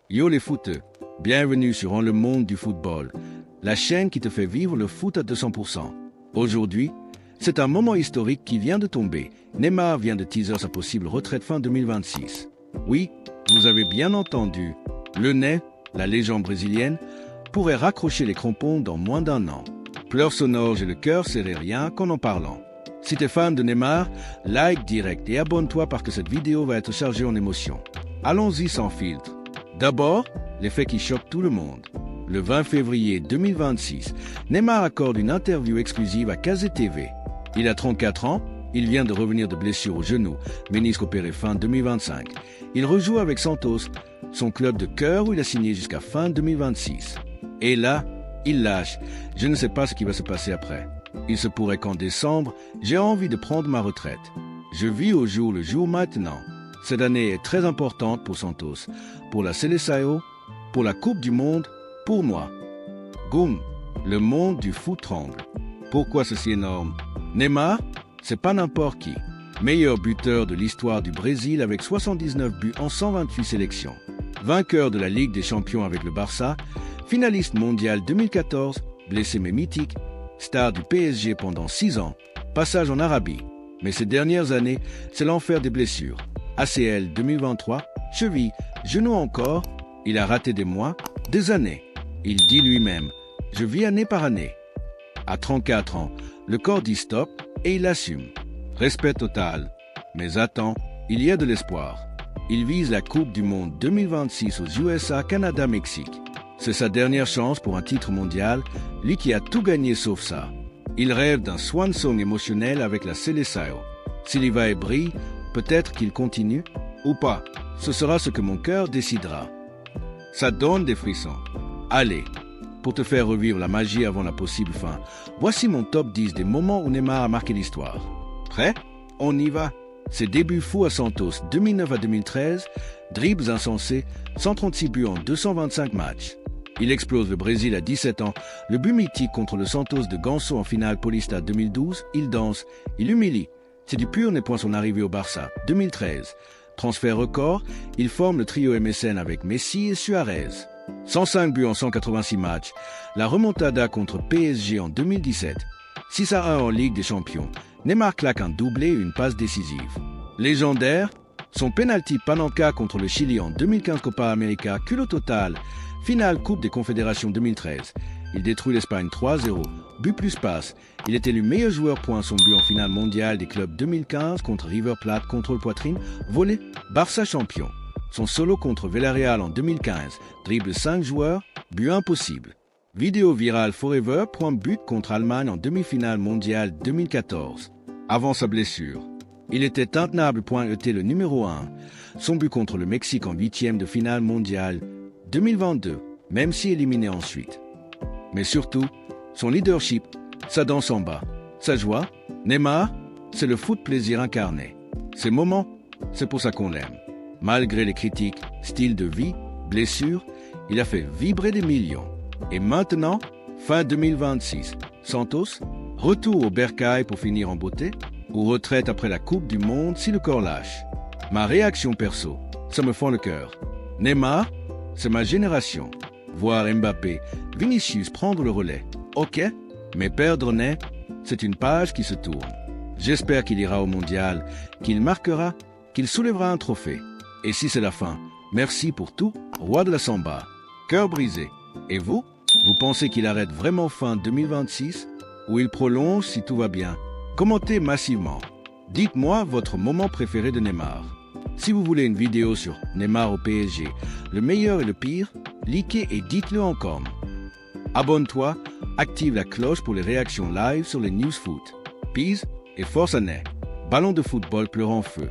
Yo les footeux, bienvenue sur En le monde du football, la chaîne qui te fait vivre le foot à 200%. Aujourd'hui, c'est un moment historique qui vient de tomber. Neymar vient de teaser sa possible retraite fin 2026. Oui, vous avez bien entendu, le Ney, la légende brésilienne, pourrait raccrocher les crampons dans moins d'un an. Pleurs sonores, j'ai le cœur serré rien qu'en en parlant. Si t'es fan de Neymar, like direct et abonne-toi parce que cette vidéo va être chargée en émotions. Allons-y sans filtre. D'abord, les faits qui choquent tout le monde. Le 20 février 2026, Neymar accorde une interview exclusive à KZ TV. Il a 34 ans, il vient de revenir de blessure au genou, ménisque opéré fin 2025. Il rejoue avec Santos, son club de cœur où il a signé jusqu'à fin 2026. Et là, il lâche. Je ne sais pas ce qui va se passer après. Il se pourrait qu'en décembre, j'ai envie de prendre ma retraite. Je vis au jour le jour maintenant. Cette année est très importante pour Santos, pour la Seleção, pour la Coupe du Monde, pour moi. Goum, le monde du foot tremble. Pourquoi ceci énorme? Neymar, c'est pas n'importe qui. Meilleur buteur de l'histoire du Brésil avec 79 buts en 128 sélections. Vainqueur de la Ligue des Champions avec le Barça, finaliste mondial 2014, blessé mais mythique, star du PSG pendant 6 ans, passage en Arabie. Mais ces dernières années, c'est l'enfer des blessures. ACL 2023, cheville, genou encore, il a raté des mois, des années. Il dit lui-même, je vis année par année. À 34 ans, le corps dit stop et il assume. Respect total. Mais attends, il y a de l'espoir. Il vise la Coupe du Monde 2026 aux USA, Canada, Mexique. C'est sa dernière chance pour un titre mondial, lui qui a tout gagné sauf ça. Il rêve d'un swan song émotionnel avec la Seleção. S'il y va et brille, peut-être qu'il continue, ou pas. Ce sera ce que mon cœur décidera. Ça donne des frissons. Allez, pour te faire revivre la magie avant la possible fin, voici mon top 10 des moments où Neymar a marqué l'histoire. Prêt? On y va. Ses débuts fous à Santos 2009 à 2013, dribbles insensés, 136 buts en 225 matchs. Il explose le Brésil à 17 ans, le but mythique contre le Santos de Ganso en finale Paulista 2012, il danse, il humilie. C'est du pur n'est point son arrivée au Barça, 2013. Transfert record, il forme le trio MSN avec Messi et Suarez. 105 buts en 186 matchs, la remontada contre PSG en 2017. 6-1 en Ligue des Champions, Neymar claque un doublé et une passe décisive. Légendaire, son penalty Panenka contre le Chili en 2015 Copa América, culot total. Finale Coupe des Confédérations 2013. Il détruit l'Espagne 3-0, but plus passe. Il est élu meilleur joueur pour son but en finale mondiale des clubs 2015 contre River Plate, contrôle poitrine, volé, Barça champion. Son solo contre Villarreal en 2015, dribble 5 joueurs, but impossible. Vidéo virale Forever, point but contre Allemagne en demi-finale mondiale 2014. Avant sa blessure. Il était intenable.et le numéro 1. Son but contre le Mexique en 8e de finale mondiale 2022, même si éliminé ensuite. Mais surtout, son leadership, sa danse en bas, sa joie, Neymar, c'est le foot plaisir incarné. Ces moments, c'est pour ça qu'on l'aime. Malgré les critiques, style de vie, blessures, il a fait vibrer des millions. Et maintenant, fin 2026, Santos, retour au bercail pour finir en beauté, ou retraite après la Coupe du Monde si le corps lâche. Ma réaction perso, ça me fend le cœur. Neymar, c'est ma génération. Voir Mbappé, Vinicius prendre le relais, ok, mais perdre Ney, c'est une page qui se tourne. J'espère qu'il ira au mondial, qu'il marquera, qu'il soulèvera un trophée. Et si c'est la fin, merci pour tout, roi de la samba. Cœur brisé. Et vous? Vous pensez qu'il arrête vraiment fin 2026? Ou il prolonge si tout va bien? Commentez massivement. Dites-moi votre moment préféré de Neymar. Si vous voulez une vidéo sur Neymar au PSG, le meilleur et le pire, likez et dites-le en com. Abonne-toi, active la cloche pour les réactions live sur les news foot. Peace et force à Ney. Ballon de football pleure en feu.